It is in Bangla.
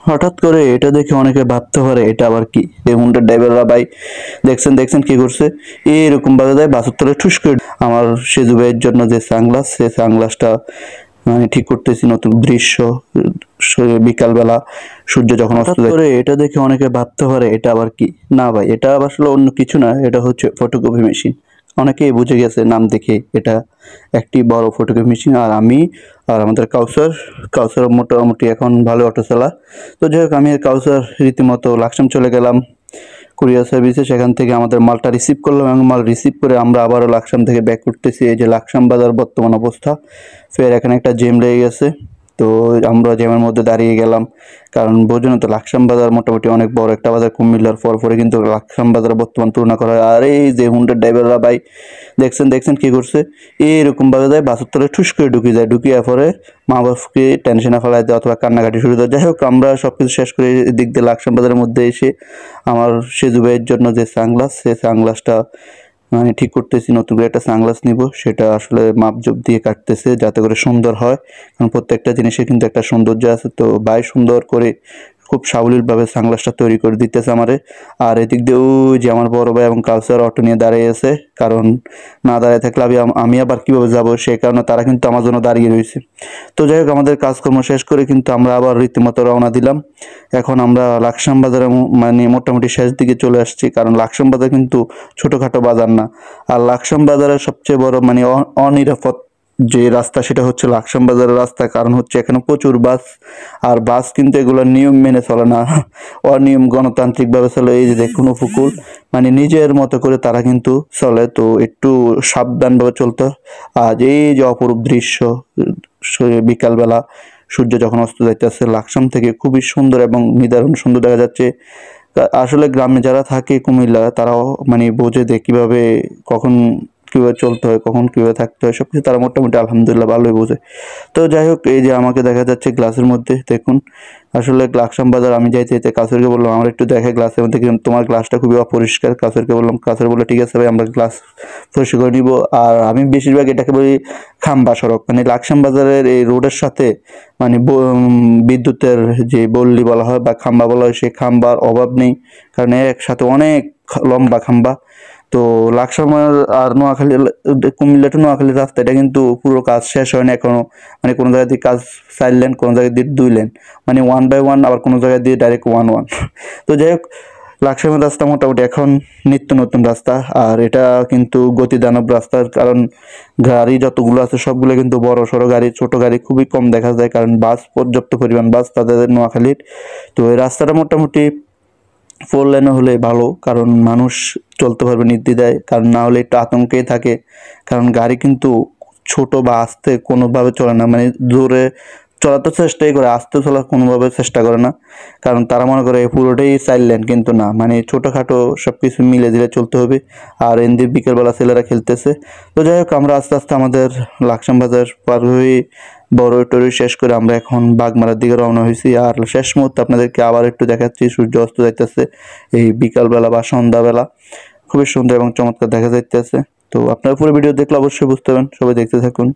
হঠাৎ করে এটা দেখে অনেকে ভাবতে পারে এটা আবার কি, এই হুন্ডার ড্রাইভাররা ভাই দেখছেন দেখছেন কি করছে, এরকম বাজে দেয় বাসের তলে ঠুস করে। আমার সেজু ভাইয়ের জন্য যে সানগ্লাস, সে সানগ্লাসটা মানে ঠিক করতেছি, নতুন দৃশ্য বিকালবেলা সূর্য যখন অস্ত যায়। করে এটা দেখে অনেকে ভাবতে পারে এটা আবার কি, না ভাই এটা আসলে অন্য কিছু না, এটা হচ্ছে ফটোকপি মেশিন। অনেকেই বুঝে গেছে নাম দেখে, এটা একটি বড় ফটোকপি মেশিন। আর আমি আর আমাদের কাউসার মোটামুটি এখন ভালো অটো চালা। তো যাই হোক, আমি আর কাউসার রীতিমতো লাকসাম চলে গেলাম কুরিয়ার সার্ভিসে। সেখান থেকে আমাদের মালটা রিসিভ করলাম এবং মাল রিসিভ করে আমরা আবারও লাকসাম থেকে ব্যাক করতেছি। এই যে লাকসাম বাজার বর্তমান অবস্থা, ফের এখানে একটা জ্যাম লেগে গেছে। তো আমরা জ্যামের মধ্যে দাঁড়িয়ে গেলাম, কারণ বোঝেন তো লাকসাম বাজার মোটামুটি অনেক বড় একটা বাজার, কুমিল্লার পরে কিন্তু লাকসাম বাজার বর্তমান তুলনা করা হয়। আর এই যে হুন্ডার ড্রাইভাররা ভাই দেখছেন দেখছেন কি করছে, এরকম ভাবে যায় বাসের তলে ঠুস করে ঢুকিয়ে যায়, ঢুকিয়ে পরে মা বাপকে টেনশনে ফেলায় দেয় অথবা কান্নাকাটি শুরু দেয়। যাই হোক, আমরা সবকিছু শেষ করে এদিক দিয়ে লাকসাম বাজারের মধ্যে এসে আমার সেজু ভাইয়ের জন্য যে সানগ্লাস, সে সানগ্লাসটা মানে ঠিক করতেছি। নতুন করে একটা সানগ্লাস নিব, সেটা আসলে মাপজোপ দিয়ে কাটতেছে যাতে করে সুন্দর হয়, কারণ প্রত্যেকটা জিনিসের কিন্তু একটা সৌন্দর্য আছে। তো ভাই সুন্দর করে খুব সাবলীলভাবে সানগ্লাসটা তৈরি করে দিতেছে আমারে। আর এদিক দিয়ে ওই যে আমার বড় ভাই এবং কালচার অটো নিয়ে দাঁড়িয়ে আছে, কারণ না দাঁড়িয়ে থাকলে আমি আবার কীভাবে যাব, সেই কারণে তারা কিন্তু আমার জন্য দাঁড়িয়ে রয়েছে। তো যাই হোক, আমাদের কাজকর্ম শেষ করে কিন্তু আমরা আবার রীতিমতো রওনা দিলাম। এখন আমরা লাকসাম বাজারে মানে মোটামুটি শেষ দিকে চলে আসছি, কারণ লাকসাম বাজার কিন্তু ছোটোখাটো বাজার না। আর লাকসাম বাজারের সবচেয়ে বড় মানে অনিরাপদ যে রাস্তা, সেটা হচ্ছে লাকসাম বাজারের রাস্তা। কারণ হচ্ছে এখানে প্রচুর বাস, আর বাস কিন্তু এগুলো নিয়ম মেনে চলে না, অনিয়ম গণতান্ত্রিকভাবে চলে। এই যে দেখুন উপকূল, মানে নিজের মতো করে তারা কিন্তু চলে, তো একটু সাবধানভাবে চলতে। আর এই যে অপরূপ দৃশ্য বিকালবেলা সূর্য যখন অস্ত যাইতেছে লাকসাম থেকে, খুবই সুন্দর এবং নিদারুণ সুন্দর দেখা যাচ্ছে। আসলে গ্রামে যারা থাকে কুমিল্লা, তারাও মানে বোঝে যে কীভাবে কখন কীভাবে চলতে হয়, কখন কীভাবে থাকতে হয়, সব কিছু তারা মোটামুটি আলহামদুলিল্লাহ ভালোই বোঝে। তো যাই হোক, এই যে আমাকে দেখা যাচ্ছে গ্লাসের মধ্যে দেখুন, আসলে লাকসাম বাজার আমি যাইতে যেতে কাসুরকে বললাম আমার একটু দেখে গ্লাসের মধ্যে, কিন্তু তোমার গ্লাসটা খুবই অপরিষ্কার। কাসুরকে বললাম, কাসুর বললো ঠিক আছে ভাই, আমরা গ্লাস পরিষ্কার করে নিব। আর আমি বেশিরভাগ এটাকে বলি খাম্বা সড়ক, মানে লাকসাম বাজারের এই রোডের সাথে মানে বিদ্যুতের যে বল্লি বলা হয় বা খাম্বা বলা হয়, সেই খাম্বার অভাব নেই, কারণ একসাথে অনেক লম্বা খাম্বা। তো লাকসাম আর নোয়াখালী, কুমিল্লা টু নোয়াখালীর রাস্তা, এটা কিন্তু পুরো কাজ শেষ হয় না এখনো। মানে কোনো জায়গা দিয়ে কাজ 4 লেন, কোনো জায়গা দিয়ে 2 লেন, মানে 1/1, আবার কোনো জায়গা দিয়ে ডাইরেক্ট 1/1। তো যাই হোক, লাকসামের রাস্তা মোটামুটি এখন নিত্য নতুন রাস্তা। আর এটা কিন্তু গতিদানব রাস্তার, কারণ গাড়ি যতগুলো আছে সবগুলো কিন্তু বড় সড়ো গাড়ি, ছোট গাড়ি খুবই কম দেখা যায়, কারণ বাস পর্যাপ্ত পরিমাণ বাস তাদের নোয়াখালীর। তো এই রাস্তাটা মোটামুটি 4 লেনে হলে ভালো, কারণ মানুষ চলতে পারবে নির্দ্বিধায়, কারণ না হলে একটু আতঙ্কেই থাকে, কারণ গাড়ি কিন্তু ছোট বা আস্তে কোনোভাবে চলে না, মানে জোরে চলার তো চেষ্টাই করে, আস্তে চলার কোনোভাবে চেষ্টা করে না, কারণ তারা মনে করে পুরোটাই 4 লেন, কিন্তু না, মানে ছোটোখাটো সব কিছু মিলে দিলে চলতে হবে। আর এমনি বিকেলবেলা ছেলেরা খেলতেছে। তো যাই হোক, আমরা আস্তে আস্তে আমাদের লাকসাম বাজার পার হয়ে বড় টরি শেষ করে আমরা এখন বাগমারার দিকে রওনা হয়েছি। আর শেষ মুহূর্তে আপনাদেরকে আবার একটু দেখাচ্ছি, সূর্য অস্ত যাইতেছে এই বিকালবেলা বা সন্ধ্যাবেলা, খুবই সুন্দর এবং চমৎকার দেখা যাইতেছে। তো আপনারা পুরো ভিডিও দেখলে অবশ্যই বুঝতে পারবেন, সবাই দেখতে থাকুন।